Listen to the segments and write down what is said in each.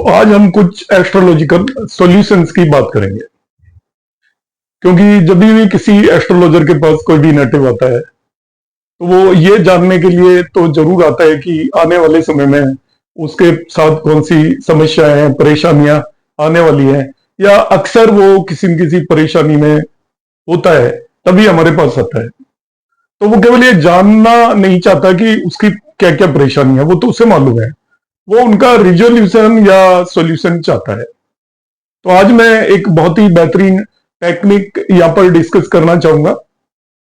आज हम कुछ एस्ट्रोलॉजिकल सॉल्यूशंस की बात करेंगे, क्योंकि जब भी किसी एस्ट्रोलॉजर के पास कोई भी नेटिव आता है तो वो ये जानने के लिए तो जरूर आता है कि आने वाले समय में उसके साथ कौन सी समस्याएं हैं, परेशानियां आने वाली हैं, या अक्सर वो किसी न किसी परेशानी में होता है तभी हमारे पास आता है। तो वो केवल ये जानना नहीं चाहता कि उसकी क्या क्या परेशानी है, वो तो उसे मालूम है, वो उनका रिजोल्यूशन या सॉल्यूशन चाहता है। तो आज मैं एक बहुत ही बेहतरीन टेक्निक यहाँ पर डिस्कस करना चाहूंगा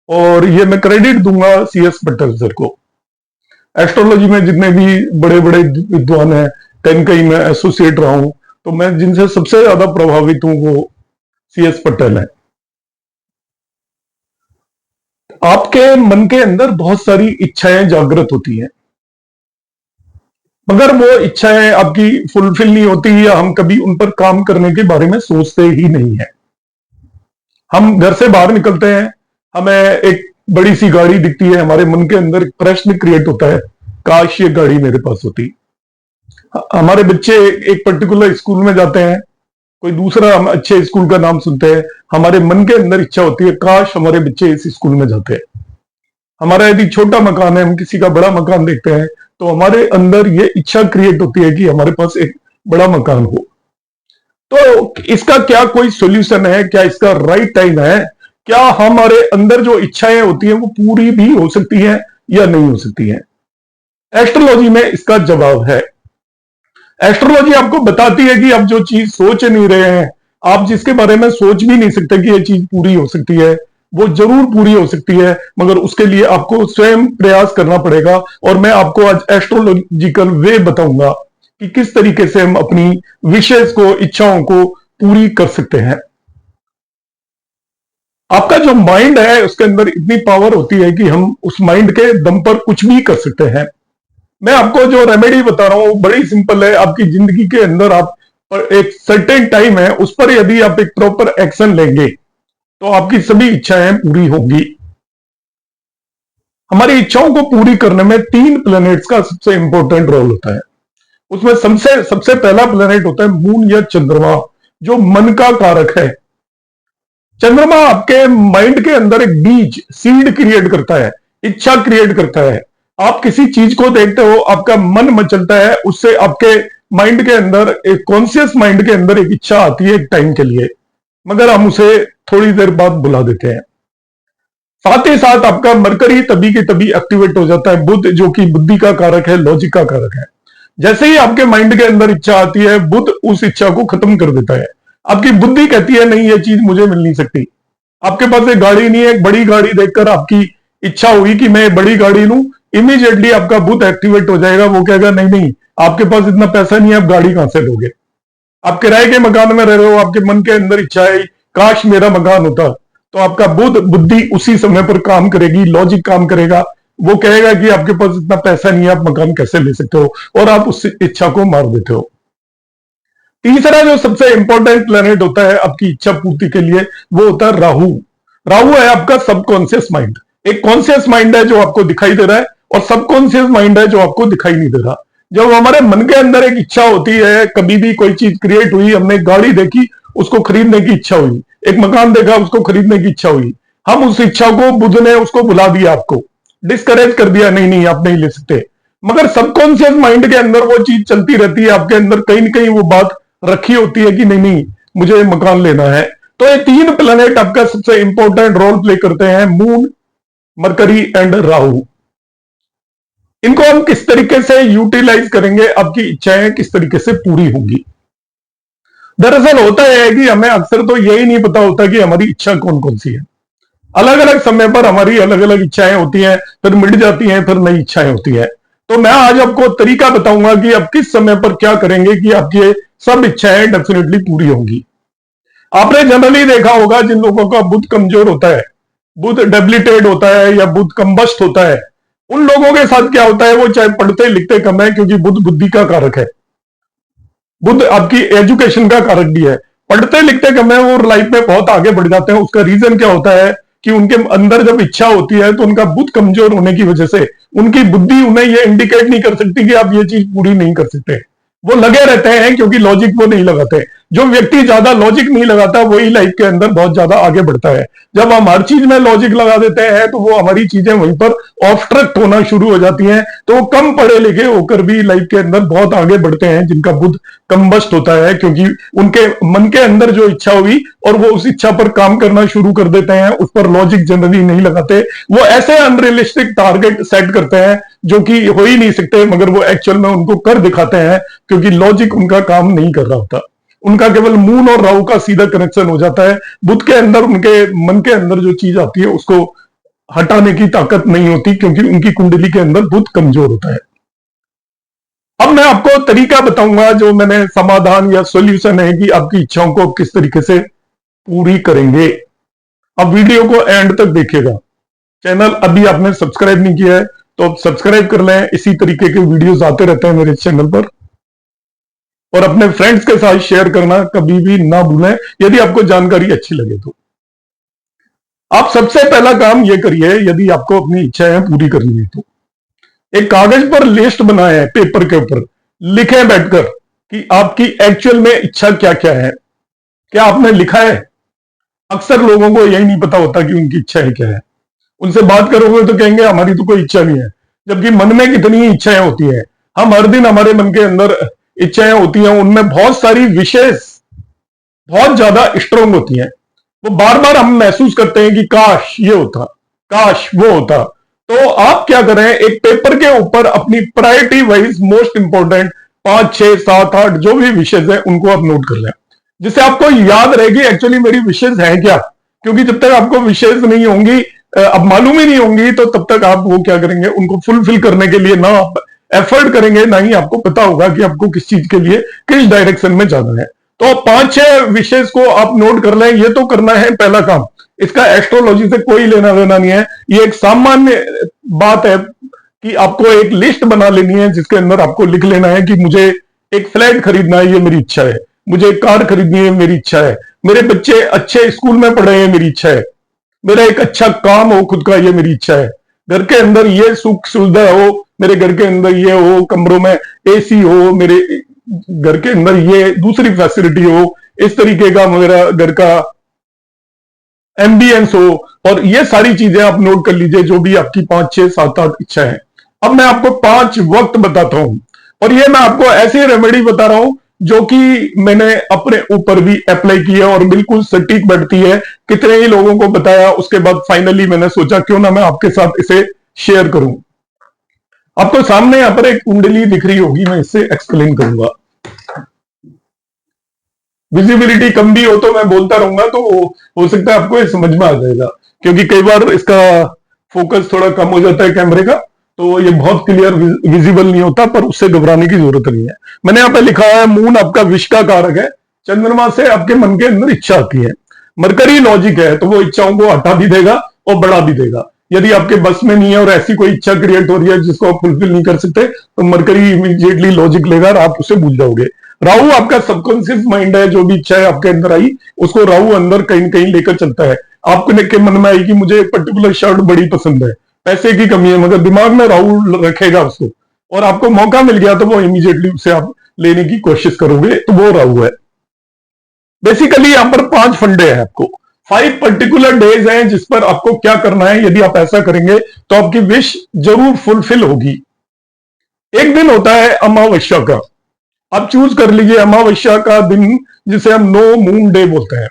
और ये मैं क्रेडिट दूंगा CS पटेल सर को। एस्ट्रोलॉजी में जितने भी बड़े बड़े विद्वान हैं, कहीं मैं एसोसिएट रहा हूं, तो मैं जिनसे सबसे ज्यादा प्रभावित हूं वो CS पटेल है। आपके मन के अंदर बहुत सारी इच्छाएं जागृत होती हैं, मगर वो इच्छाएं आपकी फुलफिल नहीं होती या हम कभी उन पर काम करने के बारे में सोचते ही नहीं है। हम घर से बाहर निकलते हैं, हमें एक बड़ी सी गाड़ी दिखती है, हमारे मन के अंदर एक प्रश्न क्रिएट होता है, काश ये गाड़ी मेरे पास होती। हमारे बच्चे एक पर्टिकुलर स्कूल में जाते हैं, कोई दूसरा हम अच्छे स्कूल का नाम सुनते हैं, हमारे मन के अंदर इच्छा होती है काश हमारे बच्चे इस स्कूल में जाते हैं। हमारा यदि छोटा मकान है, हम किसी का बड़ा मकान देखते हैं तो हमारे अंदर ये इच्छा क्रिएट होती है कि हमारे पास एक बड़ा मकान हो। तो इसका क्या कोई सॉल्यूशन है? क्या इसका राइट टाइम है? क्या हमारे अंदर जो इच्छाएं होती हैं वो पूरी भी हो सकती हैं या नहीं हो सकती हैं? एस्ट्रोलॉजी में इसका जवाब है। एस्ट्रोलॉजी आपको बताती है कि आप जो चीज सोच नहीं रहे हैं, आप जिसके बारे में सोच भी नहीं सकते कि ये चीज पूरी हो सकती है, वो जरूर पूरी हो सकती है, मगर उसके लिए आपको स्वयं प्रयास करना पड़ेगा। और मैं आपको आज एस्ट्रोलॉजिकल वे बताऊंगा कि किस तरीके से हम अपनी विशेष को, इच्छाओं को पूरी कर सकते हैं। आपका जो माइंड है उसके अंदर इतनी पावर होती है कि हम उस माइंड के दम पर कुछ भी कर सकते हैं। मैं आपको जो रेमेडी बता रहा हूं बड़ी सिंपल है। आपकी जिंदगी के अंदर आप एक सर्टेन टाइम है, उस पर यदि आप एक प्रॉपर एक्शन लेंगे तो आपकी सभी इच्छाएं पूरी होंगी। हमारी इच्छाओं को पूरी करने में 3 प्लैनेट्स का सबसे इंपॉर्टेंट रोल होता है। उसमें सबसे पहला प्लैनेट होता है मून या चंद्रमा, जो मन का कारक है। चंद्रमा आपके माइंड के अंदर एक बीज, सीड क्रिएट करता है, इच्छा क्रिएट करता है। आप किसी चीज को देखते हो, आपका मन मचलता है, उससे आपके माइंड के अंदर, एक कॉन्शियस माइंड के अंदर एक इच्छा आती है एक टाइम के लिए, मगर हम उसे थोड़ी देर बाद बुला देते हैं। साथ ही साथ आपका मरकरी तभी के तभी एक्टिवेट हो जाता है, बुध जो कि बुद्धि का कारक है, लॉजिक का कारक है। जैसे ही आपके माइंड के अंदर इच्छा आती है, बुध उस इच्छा को खत्म कर देता है। आपकी बुद्धि कहती है नहीं, ये चीज मुझे मिल नहीं सकती। आपके पास एक गाड़ी नहीं है, एक बड़ी गाड़ी देखकर आपकी इच्छा हुई कि मैं बड़ी गाड़ी लूं, इमीडिएटली आपका बुध एक्टिवेट हो जाएगा। वो कहेगा नहीं नहीं, आपके पास इतना पैसा नहीं है, आप गाड़ी कहां से लोगे? आप किराए के मकान में रह रहे हो, आपके मन के अंदर इच्छा है काश मेरा मकान होता, तो आपका बुद्धि उसी समय पर काम करेगी, लॉजिक काम करेगा। वो कहेगा कि आपके पास इतना पैसा नहीं है, आप मकान कैसे ले सकते हो, और आप उस इच्छा को मार देते हो। तीसरा जो सबसे इंपॉर्टेंट प्लैनेट होता है आपकी इच्छा पूर्ति के लिए, वो होता है राहु। राहु है आपका सबकॉन्शियस माइंड। एक कॉन्शियस माइंड है जो आपको दिखाई दे रहा है, और सबकॉन्शियस माइंड है जो आपको दिखाई नहीं दे रहा। जब हमारे मन के अंदर एक इच्छा होती है, कभी भी कोई चीज क्रिएट हुई, हमने एक गाड़ी देखी, उसको खरीदने की इच्छा हुई, एक मकान देखा, उसको खरीदने की इच्छा हुई, हम उस इच्छा को, बुध ने उसको बुला दिया, आपको डिस्करेज कर दिया, नहीं नहीं आप नहीं ले सकते। मगर सबकॉन्शियस माइंड के अंदर वो चीज चलती रहती है, आपके अंदर कहीं ना कहीं वो बात रखी होती है कि नहीं नहीं मुझे मकान लेना है। तो ये 3 प्लैनेट आपका सबसे इंपॉर्टेंट रोल प्ले करते हैं, मून, मरकरी एंड राहु। इनको हम किस तरीके से यूटिलाइज करेंगे, आपकी इच्छाएं किस तरीके से पूरी होंगी। दरअसल होता है कि हमें अक्सर तो यही नहीं पता होता कि हमारी इच्छा कौन कौन सी है। अलग अलग समय पर हमारी अलग अलग इच्छाएं होती हैं, फिर मिट जाती हैं, फिर नई इच्छाएं होती हैं। तो मैं आज आपको तरीका बताऊंगा कि आप किस समय पर क्या करेंगे कि आपकी सब इच्छाएं डेफिनेटली पूरी होंगी। आपने जनरली देखा होगा जिन लोगों का बुध कमजोर होता है, बुध डेबिलिटेड होता है या बुध कंबस्ट होता है, उन लोगों के साथ क्या होता है, वो चाहे पढ़ते लिखते कम है, क्योंकि बुध बुद्धि का कारक है, बुध आपकी एजुकेशन का कारक भी है। पढ़ते लिखते कम है, वो लाइफ में बहुत आगे बढ़ जाते हैं। उसका रीजन क्या होता है कि उनके अंदर जब इच्छा होती है तो उनका बुध कमजोर होने की वजह से उनकी बुद्धि उन्हें ये इंडिकेट नहीं कर सकती कि आप ये चीज पूरी नहीं कर सकते। वो लगे रहते हैं क्योंकि लॉजिक वो नहीं लगाते। जो व्यक्ति ज्यादा लॉजिक नहीं लगाता वही लाइफ के अंदर बहुत ज्यादा आगे बढ़ता है। जब हम हर चीज में लॉजिक लगा देते हैं तो वो हमारी चीजें वहीं पर ऑब्स्ट्रक्ट होना शुरू हो जाती हैं। तो वो कम पढ़े लिखे होकर भी लाइफ के अंदर बहुत आगे बढ़ते हैं, जिनका बुद्ध कम्बस्ट होता है, क्योंकि उनके मन के अंदर जो इच्छा हुई और वो उस इच्छा पर काम करना शुरू कर देते हैं, उस पर लॉजिक जनरली नहीं लगाते। वो ऐसे अनरियलिस्टिक टारगेट सेट करते हैं जो कि हो ही नहीं सकते, मगर वो एक्चुअल में उनको कर दिखाते हैं, क्योंकि लॉजिक उनका काम नहीं कर रहा होता। उनका केवल मून और राहु का सीधा कनेक्शन हो जाता है। बुध के अंदर, उनके मन के अंदर जो चीज आती है उसको हटाने की ताकत नहीं होती, क्योंकि उनकी कुंडली के अंदर बुध कमजोर होता है। अब मैं आपको तरीका बताऊंगा, जो मैंने समाधान या सॉल्यूशन है कि आपकी इच्छाओं को किस तरीके से पूरी करेंगे। अब वीडियो को एंड तक देखिएगा। चैनल अभी आपने सब्सक्राइब नहीं किया है तो आप सब्सक्राइब कर लें। इसी तरीके के वीडियोस आते रहते हैं मेरे चैनल पर। और अपने फ्रेंड्स के साथ शेयर करना कभी भी ना भूलें, यदि आपको जानकारी अच्छी लगे तो। आप सबसे पहला काम ये करिए, यदि आपको अपनी इच्छाएं पूरी करनी है तो एक कागज पर लिस्ट बनाए, पेपर के ऊपर लिखें बैठकर कि आपकी एक्चुअल में इच्छा क्या क्या है। क्या आपने लिखा है? अक्सर लोगों को यही नहीं पता होता कि उनकी इच्छाएं क्या है। उनसे बात करोगे तो कहेंगे हमारी तो कोई इच्छा नहीं है, जबकि मन में कितनी इच्छाएं होती है। हम हर दिन, हमारे मन के अंदर इच्छाएं होती हैं, उनमें बहुत सारी विशेष बहुत ज्यादा स्ट्रोंग होती हैं। वो बार बार हम महसूस करते हैं कि काश ये होता, काश वो होता। तो आप क्या करें, एक पेपर के ऊपर अपनी प्रायोरिटी वाइज मोस्ट इंपॉर्टेंट 5, 6, 7, 8 जो भी विशेष है उनको आप नोट कर लें, जिससे आपको याद रहेगी एक्चुअली मेरी विशेष है क्या। क्योंकि जब तक आपको विशेष नहीं होंगी, अब मालूम ही नहीं होंगी, तो तब तक आप वो क्या करेंगे, उनको फुलफिल करने के लिए ना आप एफर्ट करेंगे, ना ही आपको पता होगा कि आपको किस चीज के लिए, किस डायरेक्शन में जाना है। तो 5-6 विशेष को आप नोट कर लें। ये तो करना है पहला काम। इसका एस्ट्रोलॉजी से कोई लेना देना नहीं है। ये एक सामान्य बात है कि आपको एक लिस्ट बना लेनी है, जिसके अंदर आपको लिख लेना है कि मुझे एक फ्लैट खरीदना है, ये मेरी इच्छा है। मुझे एक कार खरीदनी है, मेरी इच्छा है। मेरे बच्चे अच्छे स्कूल में पढ़े हैं, मेरी इच्छा है। मेरा एक अच्छा काम हो खुद का, ये मेरी इच्छा है। घर के अंदर ये सुख सुविधा हो, मेरे घर के अंदर ये हो, कमरों में एसी हो, मेरे घर के अंदर ये दूसरी फैसिलिटी हो, इस तरीके का मेरा घर का एम्बियंस हो। और ये सारी चीजें आप नोट कर लीजिए, जो भी आपकी 5, 6, 7, 8 इच्छा है। अब मैं आपको 5 वक्त बताता हूं, और ये मैं आपको ऐसी रेमेडी बता रहा हूं जो कि मैंने अपने ऊपर भी अप्लाई की है और बिल्कुल सटीक बैठती है। कितने ही लोगों को बताया, उसके बाद फाइनली मैंने सोचा क्यों ना मैं आपके साथ इसे शेयर करूं। आपको सामने यहां पर एक कुंडली दिख रही होगी, मैं इससे एक्सप्लेन करूंगा। विजिबिलिटी कम भी हो तो मैं बोलता रहूंगा, तो हो सकता है आपको ये समझ में आ जाएगा, क्योंकि कई बार इसका फोकस थोड़ा कम हो जाता है कैमरे का, तो ये बहुत क्लियर विजिबल नहीं होता, पर उससे घबराने की जरूरत नहीं है। मैंने यहाँ पे लिखा है, मून आपका विश का कारक है। चंद्रमा से आपके मन के अंदर इच्छा आती है। मरकरी लॉजिक है, तो वो इच्छाओं को हटा भी देगा और बढ़ा भी देगा। यदि आपके बस में नहीं है और ऐसी कोई इच्छा क्रिएट हो रही है जिसको आप फुलफिल नहीं कर सकते, तो मरकरी इमीडिएटली लॉजिक लेगा और आप उसे भूल जाओगे। राहु आपका सबकॉन्शियस माइंड है। जो भी इच्छा है आपके अंदर आई, उसको राहु अंदर कहीं न कहीं लेकर चलता है। आपके मन में आई कि मुझे एक पर्टिकुलर शर्ट बड़ी पसंद है, पैसे की कमी है, मगर दिमाग में राहु रखेगा उसको, और आपको मौका मिल गया तो वो इमीडिएटली उसे आप लेने की कोशिश करोगे, तो वो राहु है। बेसिकली यहां पर 5 फंडे हैं आपको। 5 पर्टिकुलर डेज हैं जिस पर आपको क्या करना है। यदि आप ऐसा करेंगे तो आपकी विश जरूर फुलफिल होगी। एक दिन होता है अमावस्या का। आप चूज कर लीजिए अमावस्या का दिन, जिसे हम नो मून डे बोलते हैं।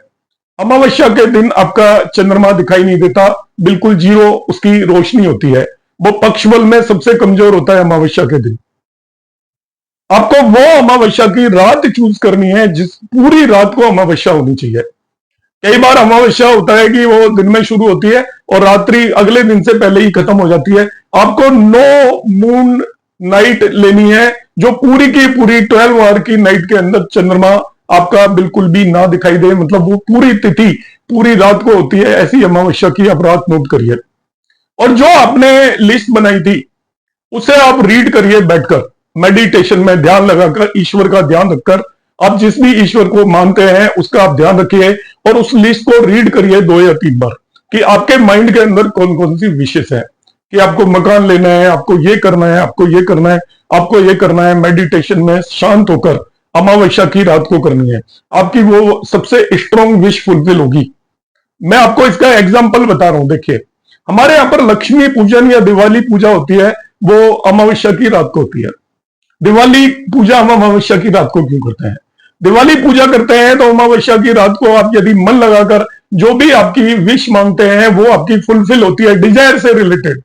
अमावस्या के दिन आपका चंद्रमा दिखाई नहीं देता, बिल्कुल जीरो उसकी रोशनी होती है। वो पक्षबल में सबसे कमजोर होता है अमावस्या के दिन। आपको वो अमावस्या की रात चूज करनी है जिस पूरी रात को अमावस्या होनी चाहिए। कई बार अमावस्या होता है कि वो दिन में शुरू होती है और रात्रि अगले दिन से पहले ही खत्म हो जाती है। आपको नो मून नाइट लेनी है, जो पूरी की पूरी 12 आवर की नाइट के अंदर चंद्रमा आपका बिल्कुल भी ना दिखाई दे, मतलब वो पूरी तिथि पूरी रात को होती है। ऐसी अमावस्या की आप रात नोट करिए, और जो आपने लिस्ट बनाई थी उसे आप रीड करिए बैठकर, मेडिटेशन में ध्यान लगाकर, ईश्वर का ध्यान रखकर। आप जिस भी ईश्वर को मानते हैं उसका आप ध्यान रखिए, और उस लिस्ट को रीड करिए 2 या 3 बार कि आपके माइंड के अंदर कौन कौन सी विशेष है। कि आपको मकान लेना है, आपको ये करना है, आपको ये करना है, आपको ये करना है, मेडिटेशन में शांत होकर अमावस्या की रात को करनी है, आपकी वो सबसे स्ट्रॉन्ग विश फुलफिल होगी। मैं आपको इसका एग्जाम्पल बता रहा हूं। देखिए, हमारे यहां पर लक्ष्मी पूजन या दिवाली पूजा होती है, वो अमावस्या की रात को होती है। दिवाली पूजा हम अमावस्या की रात को क्यों करते हैं? दिवाली पूजा करते हैं तो अमावस्या की रात को आप यदि मन लगाकर जो भी आपकी विश मांगते हैं वो आपकी फुलफिल होती है, डिजायर से रिलेटेड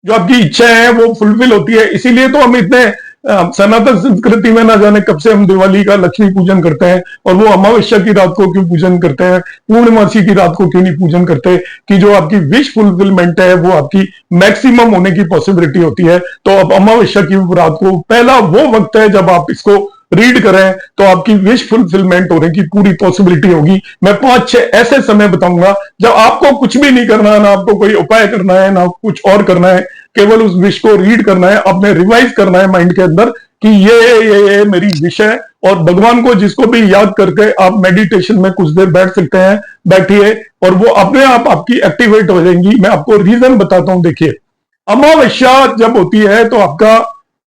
जो आपकी इच्छा है वो फुलफिल होती है। इसीलिए तो हम इतने सनातन संस्कृति में ना जाने कब से हम दिवाली का लक्ष्मी पूजन करते हैं, और वो अमावस्या की रात को क्यों पूजन करते हैं, पूर्णमासी की रात को क्यों नहीं पूजन करते, कि जो आपकी विश फुलफिलमेंट है वो आपकी मैक्सिमम होने की पॉसिबिलिटी होती है। तो अब अमावस्या की रात को पहला वो वक्त है जब आप इसको रीड करें तो आपकी विश फुलफिलमेंट होने की पूरी पॉसिबिलिटी होगी। मैं 5-6 ऐसे समय बताऊंगा जब आपको कुछ भी नहीं करना है, ना आपको कोई उपाय करना है, ना कुछ और करना है, केवल उस विश को रीड करना है, आपने रिवाइज करना है माइंड के अंदर कि ये मेरी विश है। और भगवान को जिसको भी याद करके आप मेडिटेशन में कुछ देर बैठ सकते हैं, बैठिए और वो अपने आप आपकी एक्टिवेट हो जाएंगी। मैं आपको रीजन बताता हूं। देखिए, अमावस्या जब होती है तो आपका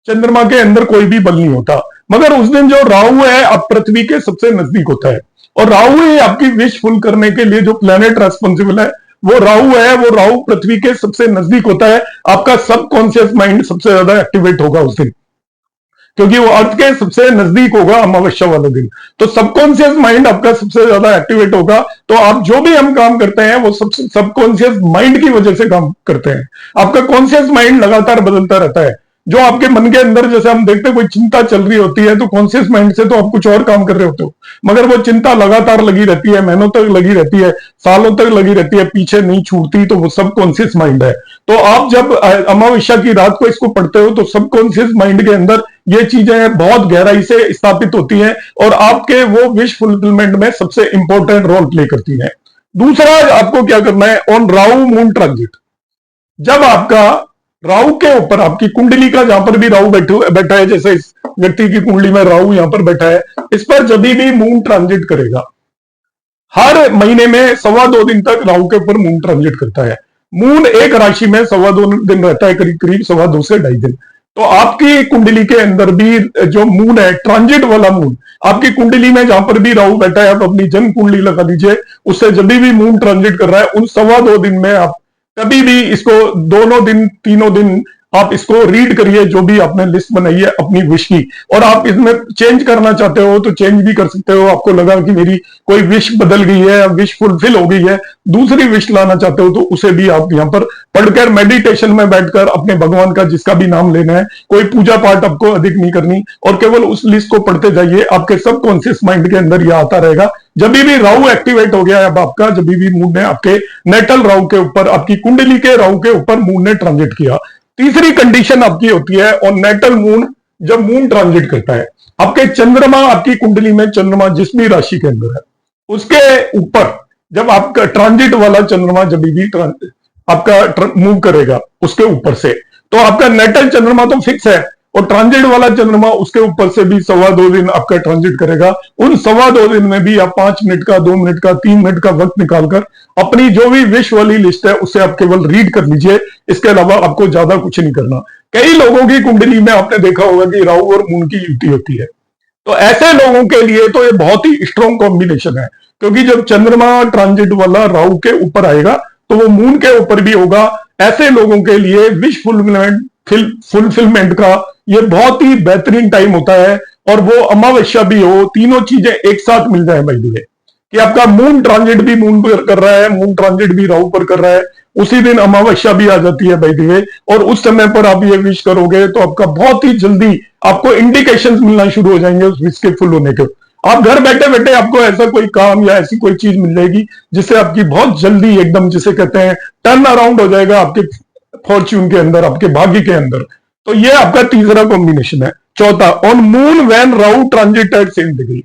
चंद्रमा के अंदर कोई भी बल नहीं होता, मगर उस दिन जो राहु है अब पृथ्वी के सबसे नजदीक होता है, और राहु ही आपकी विश फुल करने के लिए जो प्लेनेट रेस्पॉन्सिबल है वो राहु है। वो राहु पृथ्वी के सबसे नजदीक होता है। आपका सबकॉन्शियस माइंड सबसे ज्यादा एक्टिवेट होगा उस दिन, क्योंकि वो अर्थ के सबसे नजदीक होगा अमावस्या वाले दिन। तो सबकॉन्शियस माइंड आपका सबसे ज्यादा एक्टिवेट होगा। तो आप जो भी हम काम करते हैं वो सबकॉन्शियस माइंड की वजह से काम करते हैं। आपका कॉन्शियस माइंड लगातार बदलता रहता है। जो आपके मन के अंदर, जैसे हम देखते हैं कोई चिंता चल रही होती है तो कॉन्शियस माइंड से तो आप कुछ और काम कर रहे होते हो, मगर वो चिंता लगातार लगी रहती है, महीनों तक लगी रहती है, सालों तक लगी रहती है, पीछे नहीं छूटती। तो वो सबकॉन्शियस माइंड है। तो आप जब अमावस्या की रात को इसको पढ़ते हो तो सबकॉन्शियस माइंड के अंदर ये चीजें बहुत गहराई से स्थापित होती हैं और आपके वो विश फुलफिलमेंट में सबसे इंपॉर्टेंट रोल प्ले करती हैं। दूसरा आपको क्या करना है, ऑन राहु मून ट्रांजिट, जब आपका राहु के ऊपर आपकी कुंडली का, जहां पर भी राहु बैठा है, जैसे इस व्यक्ति की कुंडली में राहु यहां पर बैठा है, इस पर जब भी मून ट्रांजिट करेगा, हर महीने में 2.25 दिन तक राहु के ऊपर मून ट्रांजिट करता है। मून एक राशि में 2.25 दिन रहता है, करीब करीब 2.25 से 2.5 दिन। तो आपकी कुंडली के अंदर भी जो मून है, ट्रांजिट वाला मून, आपकी कुंडली में जहां पर भी राहु बैठा है, आप अपनी जन्म कुंडली लगा दीजिए, उससे जब भी मून ट्रांजिट कर रहा है उन 2.25 दिन में आप कभी भी इसको 2 दिन 3 दिन आप इसको रीड करिए, जो भी आपने लिस्ट बनाई है अपनी विश की। और आप इसमें चेंज करना चाहते हो तो चेंज भी कर सकते हो। आपको लगा कि मेरी कोई विश बदल गई है, विश फुलफिल हो गई है, दूसरी विश लाना चाहते हो तो उसे भी आप यहाँ पर पढ़कर मेडिटेशन में बैठकर अपने भगवान का जिसका भी नाम लेना है, कोई पूजा पाठ आपको अधिक नहीं करनी, और केवल उस लिस्ट को पढ़ते जाइए। आपके सबकॉन्शियस माइंड के अंदर यह आता रहेगा। जब भी राहु एक्टिवेट हो गया है अब आपका, जब भी मून ने आपके नेटल राहु के ऊपर, आपकी कुंडली के राहु के ऊपर मून ने ट्रांजिट किया। तीसरी कंडीशन आपकी होती है और नेटल मून, जब मून ट्रांजिट करता है, आपके चंद्रमा, आपकी कुंडली में चंद्रमा जिस भी राशि के अंदर है उसके ऊपर जब आपका ट्रांजिट वाला चंद्रमा जब भी आपका मूव करेगा उसके ऊपर से, तो आपका नेटल चंद्रमा तो फिक्स है, और ट्रांजिट वाला चंद्रमा उसके ऊपर से भी 2.25 दिन आपका ट्रांजिट करेगा। उन 2.25 दिन में भी आप 5 मिनट का, 2 मिनट का, 3 मिनट का वक्त निकालकर अपनी जो भी विश वाली लिस्ट है उसे आप केवल रीड कर लीजिए। इसके अलावा आपको ज्यादा कुछ नहीं करना। कई लोगों की कुंडली में आपने देखा होगा कि राहु और मून की युति होती है, तो ऐसे लोगों के लिए तो ये बहुत ही स्ट्रॉन्ग कॉम्बिनेशन है, क्योंकि जब चंद्रमा ट्रांजिट वाला राहु के ऊपर आएगा तो वो मून के ऊपर भी होगा। ऐसे लोगों के लिए विश फुलफिलमेंट का ये बहुत ही बेहतरीन टाइम होता है। और वो अमावस्या भी हो, तीनों चीजें एक साथ मिल जाए भाई दुबे, कि आपका मून ट्रांजिट भी मून पर कर रहा है, मून ट्रांजिट भी राहु पर कर रहा है, उसी दिन अमावस्या भी आ जाती है भाई दुबे, और उस समय पर आप ये विश करोगे तो आपका बहुत ही जल्दी आपको इंडिकेशंस मिलना शुरू हो जाएंगे उस विश के फुल होने के। आप घर बैठे बैठे आपको ऐसा कोई काम या ऐसी कोई चीज मिल जाएगी जिससे आपकी बहुत जल्दी एकदम, जिसे कहते हैं टर्न अराउंड हो जाएगा आपके फॉर्च्यून के अंदर, आपके भाग्य के अंदर। तो ये आपका तीसरा कॉम्बिनेशन है। चौथा, on moon when Rahu transit at same degree.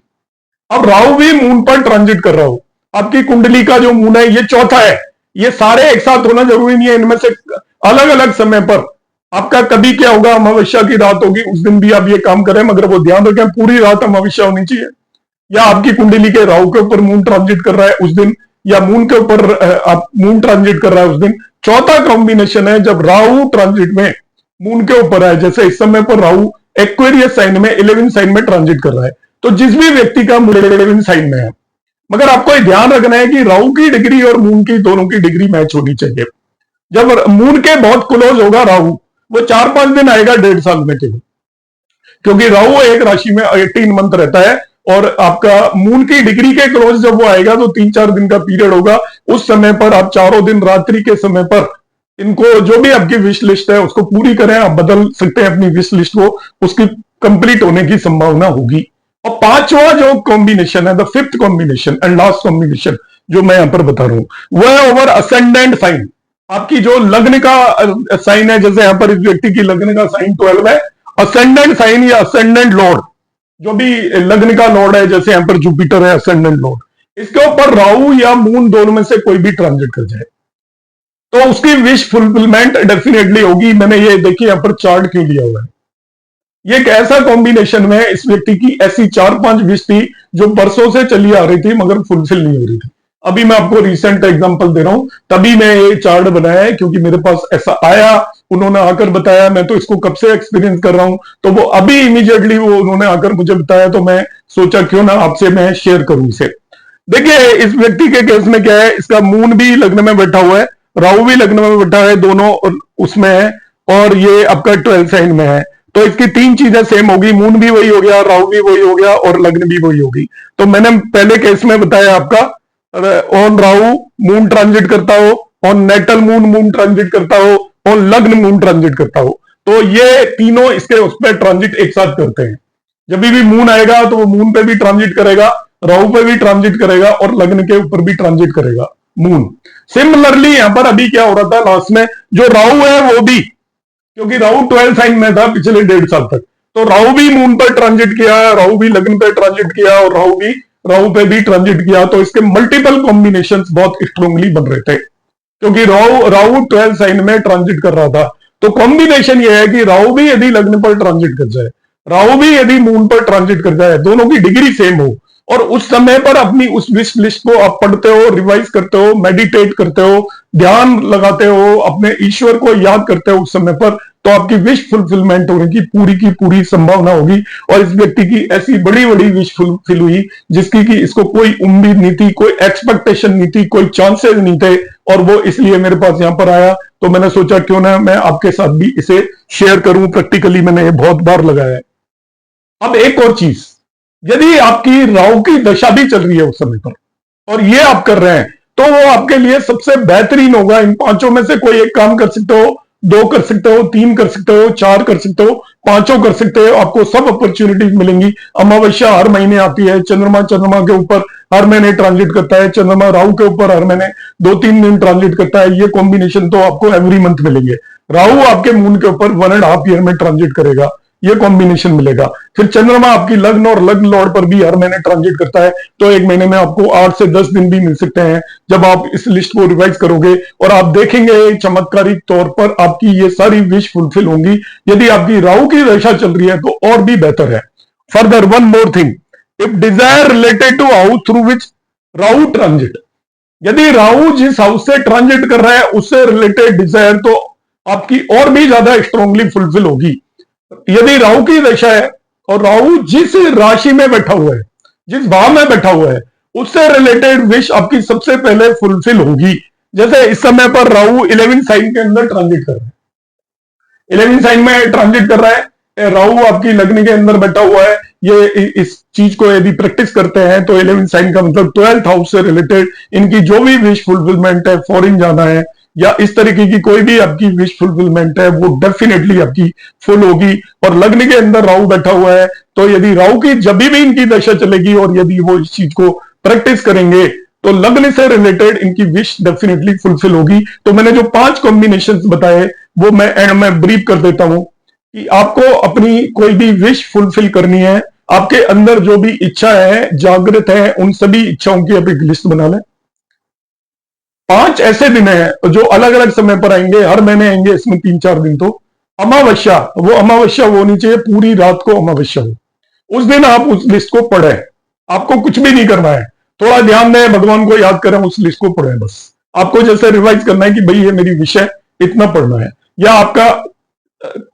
अब राहु भी मून पर ट्रांजिट कर रहा हो, आपकी कुंडली का जो मून है ये चौथा है। ये सारे एक साथ होना जरूरी नहीं है, इनमें से अलग अलग समय पर आपका कभी क्या होगा, अमावस्या की रात होगी उस दिन भी आप ये काम करें, मगर वो ध्यान रखें पूरी रात अमावस्या होनी चाहिए। या आपकी कुंडली के राहु के ऊपर मून ट्रांजिट कर रहा है उस दिन या मून के ऊपर आप मून ट्रांजिट कर रहा है उस दिन। चौथा कॉम्बिनेशन है जब राहु ट्रांजिट में मून के ऊपर है, जैसे इस समय पर राहु एक्वेरियस साइन में 11 साइन में ट्रांजिट कर रहा है, तो जिस भी व्यक्ति का मून 11 साइन में है, मगर आपको ध्यान रखना है कि राहु की डिग्री और मून की दोनों की डिग्री मैच होनी चाहिए। जब मून के बहुत क्लोज होगा राहु, वो 4-5 दिन आएगा 1.5 साल में केवल, क्योंकि राहु एक राशि में 18 मंथ रहता है, और आपका मून की डिग्री के क्लोज जब वो आएगा तो 3-4 दिन का पीरियड होगा। उस समय पर आप चारों दिन रात्रि के समय पर इनको जो भी आपकी विश लिस्ट है उसको पूरी करें। आप बदल सकते हैं अपनी विश लिस्ट को, उसकी कंप्लीट होने की संभावना होगी। और पांचवा जो कॉम्बिनेशन है, the fifth combination and last combination जो मैं यहां पर बता रहा हूं, वह है ओवर असेंडेंट साइन। आपकी जो लग्न का साइन है, जैसे यहां पर इस व्यक्ति की लग्न का साइन 12 है, असेंडेंट साइन या असेंडेंट लॉर्ड जो भी लग्न का लॉर्ड है, जैसे यहां पर जुपिटर है असेंडेंट लॉर्ड, इसके ऊपर राहु या मून दोनों में से कोई भी ट्रांजिट कर जाए तो उसकी विश फुलफिलमेंट डेफिनेटली होगी। मैंने ये देखिए यहां पर चार्ट क्यों लिया हुआ है। ये एक ऐसा कॉम्बिनेशन में इस व्यक्ति की ऐसी 4-5 विश थी जो बरसों से चली आ रही थी मगर फुलफिल नहीं हो रही थी। अभी मैं आपको रिसेंट एग्जांपल दे रहा हूं, तभी मैं ये चार्ट बनाया है, क्योंकि मेरे पास ऐसा आया, उन्होंने आकर बताया, मैं तो इसको कब से एक्सपीरियंस कर रहा हूं, तो वो अभी इमीडिएटली वो उन्होंने आकर मुझे बताया, तो मैं सोचा क्यों ना आपसे मैं शेयर करूं इसे। देखिए इस व्यक्ति के केस में क्या है, इसका मून भी लग्न में बैठा हुआ है, राहु भी लग्न में बैठा है, दोनों उसमें है, और ये आपका 12 साइन में है। तो इसकी 3 चीजें सेम होगी, मून भी वही हो गया, राहु भी वही हो गया, और लग्न भी वही होगी। तो मैंने पहले केस में बताया आपका ऑन राहु मून ट्रांजिट करता हो, on natal moon moon transit करता हो, ऑन लग्न मून ट्रांजिट करता हो, तो ये तीनों इसके उस पर ट्रांजिट एक साथ करते हैं। जब भी मून आएगा तो वो मून पे भी ट्रांजिट करेगा, राहु पे भी ट्रांजिट करेगा, और लग्न के ऊपर भी ट्रांजिट करेगा मून। सिमिलरली यहां पर अभी क्या हो रहा था लास्ट में, जो राहु है वो भी, क्योंकि राहु 12 साइन में था पिछले 1.5 साल तक, तो राहु भी मून पर ट्रांजिट किया, राहु भी लग्न पर ट्रांजिट किया, और राहु पे भी ट्रांजिट किया। तो इसके मल्टीपल कॉम्बिनेशंस बहुत स्ट्रांगली बन रहे थे, क्योंकि राहु 12 साइन में ट्रांजिट कर रहा था। तो कॉम्बिनेशन यह है कि राहु भी यदि लग्न पर ट्रांजिट कर जाए, राहु भी यदि मून पर ट्रांजिट कर जाए, दोनों की डिग्री सेम हो, और उस समय पर अपनी उस विश लिस्ट को आप पढ़ते हो, रिवाइज करते हो, मेडिटेट करते हो, ध्यान लगाते हो, अपने ईश्वर को याद करते हो उस समय पर, तो आपकी विश फुलफिलमेंट होने की पूरी संभावना होगी। और इस व्यक्ति की ऐसी बड़ी बड़ी विश फुलफिल हुई जिसकी कि इसको कोई उम्मीद नहीं थी, कोई एक्सपेक्टेशन नहीं थी, कोई चांसेस नहीं थे, और वो इसलिए मेरे पास यहां पर आया। तो मैंने सोचा क्यों ना मैं आपके साथ भी इसे शेयर करूं, प्रैक्टिकली मैंने ये बहुत बार लगाया है। अब एक और चीज, यदि आपकी राहु की दशा भी चल रही है उस समय पर, और ये आप कर रहे हैं, तो वो आपके लिए सबसे बेहतरीन होगा। इन पांचों में से कोई एक काम कर सकते हो, 2 कर सकते हो, 3 कर सकते हो, 4 कर सकते हो, 5 कर सकते हो, आपको सब अपॉर्चुनिटीज मिलेंगी। अमावस्या हर महीने आती है, चंद्रमा के ऊपर हर महीने ट्रांजिट करता है, चंद्रमा राहु के ऊपर हर महीने 2-3 दिन ट्रांजिट करता है। ये कॉम्बिनेशन तो आपको एवरी मंथ मिलेंगे। राहु आपके मून के ऊपर 1.5 ईयर में ट्रांजिट करेगा, ये कॉम्बिनेशन मिलेगा। फिर चंद्रमा आपकी लग्न और लग्न लॉर्ड पर भी हर महीने ट्रांजिट करता है, तो एक महीने में आपको 8 से 10 दिन भी मिल सकते हैं। जब आप इस लिस्ट को रिवाइज करोगे और आप देखेंगे चमत्कारिक तौर पर आपकी ये सारी विश फुलफिल होंगी। यदि आपकी राहु की दशा चल रही है तो और भी बेहतर है। Further one more thing, if desire related to house through which Rahu transit, यदि राहु जिस हाउस से ट्रांजिट कर रहा है उससे रिलेटेड डिजायर तो आपकी और भी ज्यादा स्ट्रांगली फुलफिल होगी। यदि राहु की दशा है और राहु जिस राशि में बैठा हुआ है, जिस भाव में बैठा हुआ है, उससे रिलेटेड विश आपकी सबसे पहले फुलफिल होगी। जैसे इस समय पर राहु 11 साइन के अंदर ट्रांजिट कर रहा है, 11 साइन में ट्रांजिट कर रहा है, राहु आपकी लग्न के अंदर बैठा हुआ है। ये इस चीज को यदि प्रैक्टिस करते हैं तो 11 साइन का मतलब 12th हाउस से रिलेटेड इनकी जो भी विश फुलफिलमेंट है, फॉरेन जाना है या इस तरीके की कोई भी आपकी विश फुलफिलमेंट है, वो डेफिनेटली आपकी फुल होगी। और लग्न के अंदर राहु बैठा हुआ है, तो यदि राहु की जब भी इनकी दशा चलेगी और यदि वो इस चीज को प्रैक्टिस करेंगे तो लग्न से रिलेटेड इनकी विश डेफिनेटली फुलफिल होगी। तो मैंने जो 5 कॉम्बिनेशन बताए वो मैं एंड में ब्रीफ कर देता हूं कि आपको अपनी कोई भी विश फुलफिल करनी है, आपके अंदर जो भी इच्छा है जागृत है, उन सभी इच्छाओं की आप एक लिस्ट बना लें। 5 ऐसे दिन हैं जो अलग अलग समय पर आएंगे, हर महीने आएंगे, इसमें 3-4 दिन। तो अमावस्या, वो अमावस्या वो होनी चाहिए पूरी रात को अमावस्या हो, उस दिन आप उस लिस्ट को पढ़ें। आपको कुछ भी नहीं करना है, थोड़ा ध्यान दें, भगवान को याद करें, उस लिस्ट को पढ़ें। बस आपको जैसे रिवाइज करना है कि भाई ये मेरी विषय इतना पढ़ना है, या आपका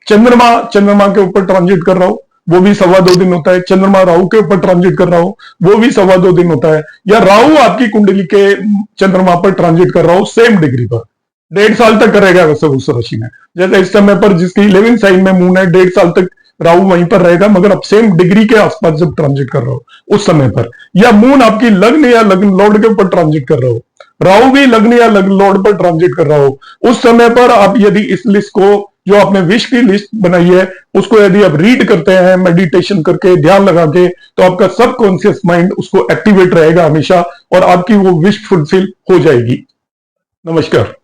चंद्रमा चंद्रमा के ऊपर ट्रांजिट कर रहा हो, वो भी 2.25 दिन होता है। चंद्रमा राहु के ऊपर ट्रांजिट कर रहा हो, वो भी 2.25 दिन होता है। या राहु आपकी कुंडली के चंद्रमा पर ट्रांजिट कर रहा हो सेम डिग्री पर, 1.5 साल तक करेगा वैसे उस राशि में। जैसे इस समय पर जिसकी 11 साइन में मून है, 1.5 साल तक राहु वहीं पर रहेगा, मगर अब सेम डिग्री के आसपास जब ट्रांजिट कर रहा हो उस समय पर। या मून आपकी लग्न या लग्न लॉर्ड के ऊपर ट्रांजिट कर रहा हो, राहु भी लग्न या लग्न लॉर्ड पर ट्रांजिट कर रहा हो, उस समय पर आप यदि इस लिस्ट को, जो आपने विश की लिस्ट बनाई है, उसको यदि आप रीड करते हैं मेडिटेशन करके, ध्यान लगा के, तो आपका सबकॉन्शियस माइंड उसको एक्टिवेट रहेगा हमेशा, और आपकी वो विश फुलफिल हो जाएगी। नमस्कार।